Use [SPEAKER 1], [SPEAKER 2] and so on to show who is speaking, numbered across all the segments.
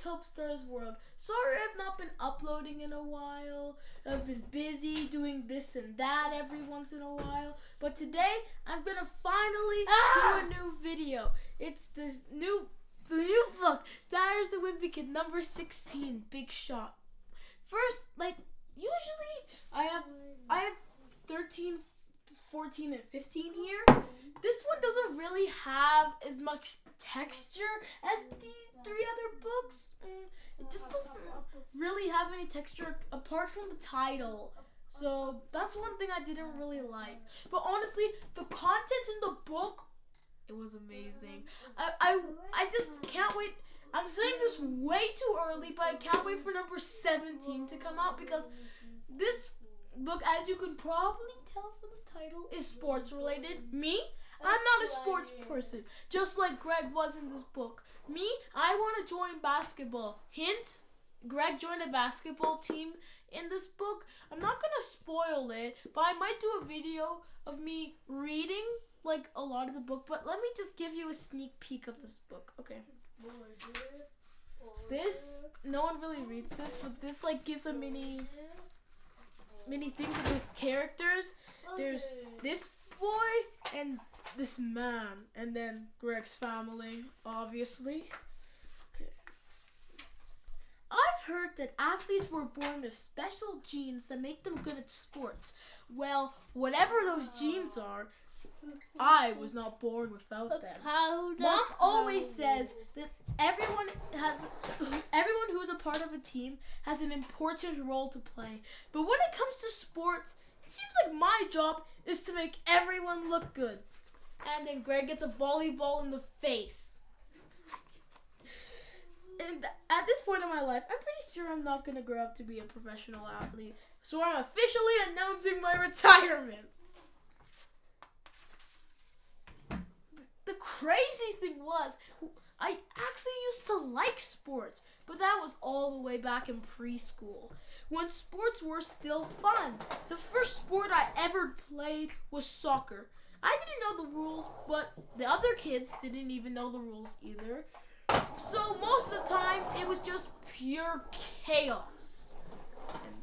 [SPEAKER 1] Top Stars World. Sorry I've not been uploading in a while. I've been busy doing this and that every once in a while. But today, I'm gonna finally do a new video. It's the new book, Tires the Wimpy Kid, number 16, Big Shot. First, usually I have 13, 14, and 15 here. This one doesn't really have as much texture as these 3 other books. It just doesn't really have any texture apart from the title. So that's one thing I didn't really like. But honestly, the content in the book, it was amazing. I just can't wait. I'm saying this way too early, but I can't wait for number 17 to come out because this book, as you can probably tell from the title, is sports related. Me, I'm not a sports person, just like Greg was in this book. Me, I want to join basketball. Hint, Greg joined a basketball team in this book. I'm not going to spoil it, but I might do a video of me reading a lot of the book. But let me just give you a sneak peek of this book. Okay. This, no one really reads this, but this gives a many things of the characters. There's this boy and this man, and then Greg's family, obviously. Okay. I've heard that athletes were born with special genes that make them good at sports. Well, whatever those genes are, I was not born without them. Mom always says that everyone who's a part of a team has an important role to play. But when it comes to sports, it seems like my job is to make everyone look good. And then Greg gets a volleyball in the face. And at this point in my life, I'm pretty sure I'm not going to grow up to be a professional athlete. So I'm officially announcing my retirement. The crazy thing was, I actually used to like sports, but that was all the way back in preschool, when sports were still fun. The first sport I ever played was soccer. I didn't know the rules, but the other kids didn't even know the rules either. So most of the time, it was just pure chaos. And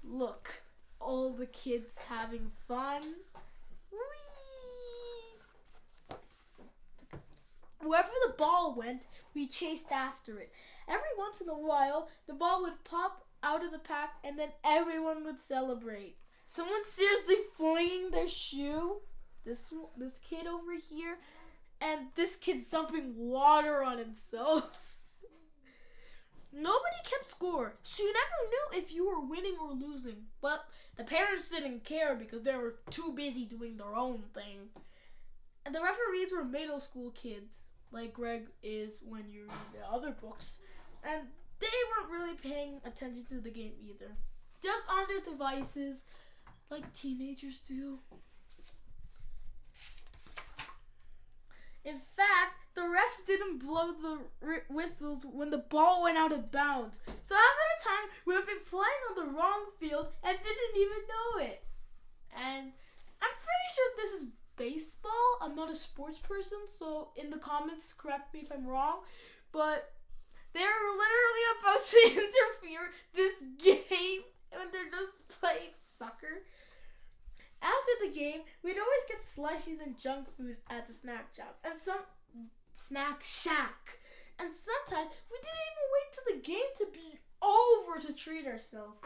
[SPEAKER 1] look, all the kids having fun. Wherever the ball went, we chased after it. Every once in a while, the ball would pop out of the pack and then everyone would celebrate. Someone seriously flinging their shoe. This kid over here, and this kid's dumping water on himself. Nobody kept score, so you never knew if you were winning or losing. But the parents didn't care because they were too busy doing their own thing. And the referees were middle school kids, like Greg is when you read the other books. And they weren't really paying attention to the game either. Just on their devices, like teenagers do. In fact, the ref didn't blow the whistles when the ball went out of bounds. So half of the time, we would be playing on the wrong field and didn't even know it. And I'm pretty sure this is baseball. I'm not a sports person, so in the comments, correct me if I'm wrong. But they're literally about to interfere this game when they're just playing soccer. After the game, we'd always get slushies and junk food at the snack shop and snack shack. And sometimes we didn't even wait till the game to be over to treat ourselves.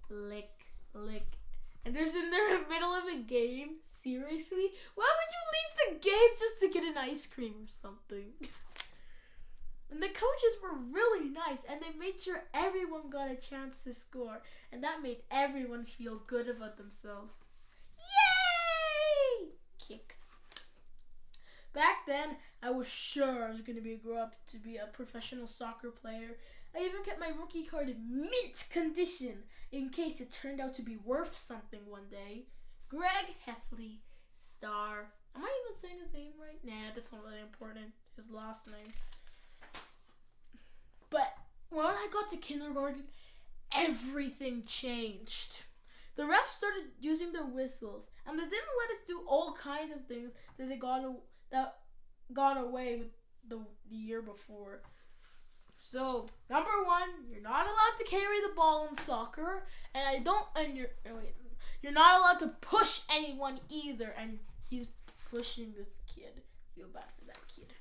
[SPEAKER 1] Lick, lick. And there's in the middle of a game. Seriously? Why would you leave the game just to get an ice cream or something? And the coaches were really nice, and they made sure everyone got a chance to score, and that made everyone feel good about themselves. Yay! Kick. Back then, I was sure I was going to grow up to be a professional soccer player. I even kept my rookie card in mint condition in case it turned out to be worth something one day. Greg Heffley, star. Am I even saying his name right? Nah, that's not really important. His last name. But when I got to kindergarten, everything changed. The refs started using their whistles, and they didn't let us do all kinds of things that got away with the year before. So, number one, you're not allowed to carry the ball in soccer, and you're not allowed to push anyone either, and he's pushing this kid. Feel bad for that kid.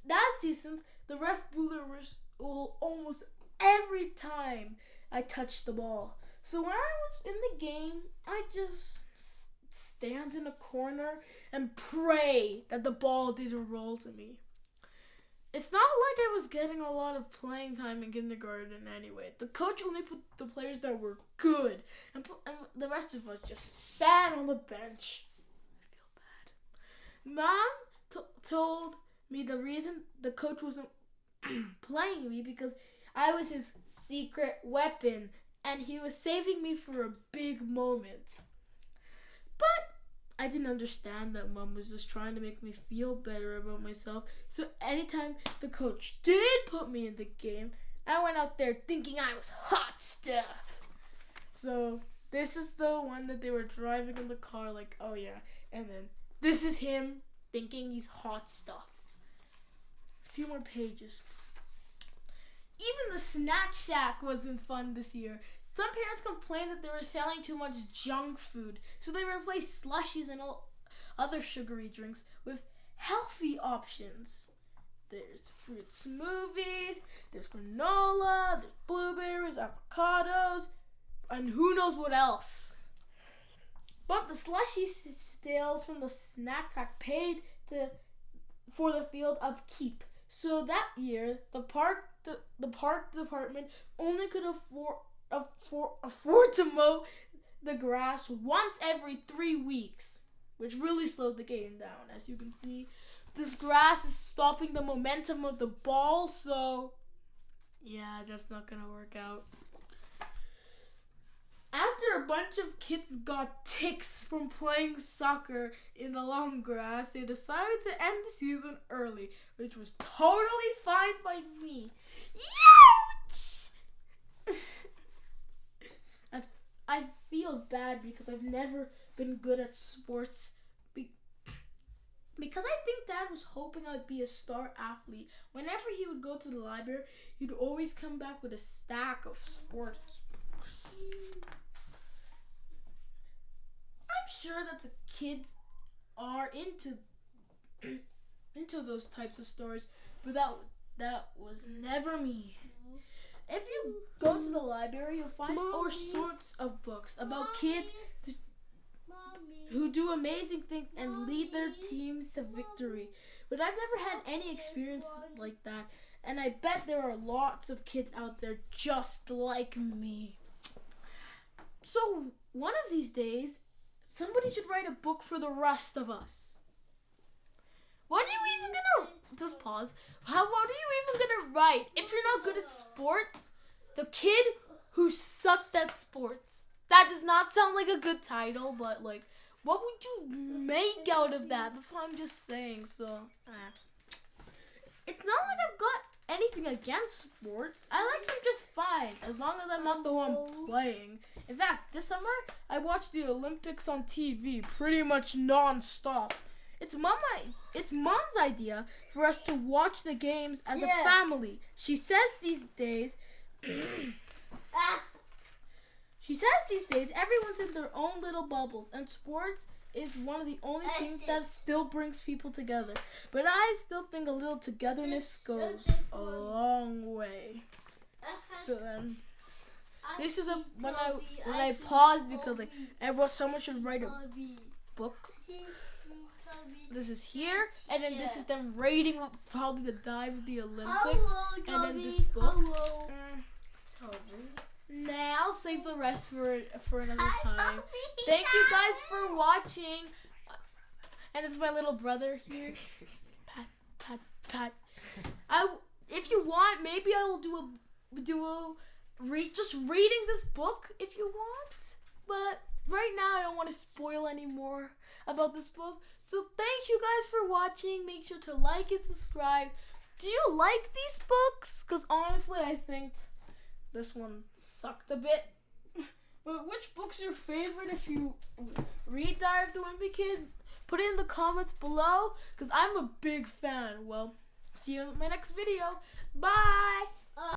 [SPEAKER 1] That season, the ref blew the whistle almost every time I touched the ball. So when I was in the game, I just stand in a corner and pray that the ball didn't roll to me. It's not like I was getting a lot of playing time in kindergarten anyway. The coach only put the players that were good, and the rest of us just sat on the bench. I feel bad. Mom told me the reason the coach wasn't playing me because I was his secret weapon, and he was saving me for a big moment. But I didn't understand that Mom was just trying to make me feel better about myself. So anytime the coach did put me in the game, I went out there thinking I was hot stuff. So this is the one that they were driving in the car like, oh yeah. And then this is him thinking he's hot stuff. A few more pages. Even the snack shack wasn't fun this year. Some parents complained that they were selling too much junk food, so they replaced slushies and all other sugary drinks with healthy options. There's fruit smoothies, there's granola, there's blueberries, avocados, and who knows what else. But the slushy sales from the snack pack paid for the field upkeep. So that year, the park department only could afford to mow the grass once every 3 weeks, which really slowed the game down. As you can see, this grass is stopping the momentum of the ball, so yeah, that's not gonna work out. After a bunch of kids got ticks from playing soccer in the long grass, they decided to end the season early, which was totally fine by me. Ouch! I feel bad because I've never been good at sports because I think Dad was hoping I'd be a star athlete. Whenever he would go to the library, he'd always come back with a stack of sports books. I'm sure that the kids are into those types of stories, but that was never me. If you go to the library, you'll find all sorts of books about kids who do amazing things and lead their teams to victory. But I've never had any experiences like that, and I bet there are lots of kids out there just like me. So one of these days, somebody should write a book for the rest of us. What are you even gonna... Just pause. What are you even gonna write? If you're not good at sports, the kid who sucked at sports. That does not sound like a good title, but like, what would you make out of that? That's what I'm just saying, so... It's not like I've got anything against sports. I like them just fine, as long as I'm not the one playing. In fact, this summer, I watched the Olympics on TV pretty much non-stop. It's Mom's idea for us to watch the games as a family. She says these days everyone's in their own little bubbles, and sports is one of the only things that still brings people together. But I still think a little togetherness goes a long way. So then, this is when I paused because someone should write a book. This is here, and then this is them rating probably the dive of the Olympics, and then this book. Nah, I'll save the rest for another time. Thank you guys for watching, and it's my little brother here. Pat, pat, pat. If you want, maybe I will just reading this book if you want, but right now I don't want to spoil any more about this book. So thank you guys for watching. Make sure to like and subscribe. Do you like these books? Because honestly, I think this one sucked a bit. But which book's your favorite? If you read Diary of the Wimpy Kid, put it in the comments below, because I'm a big fan. Well, See you in my next video. Bye!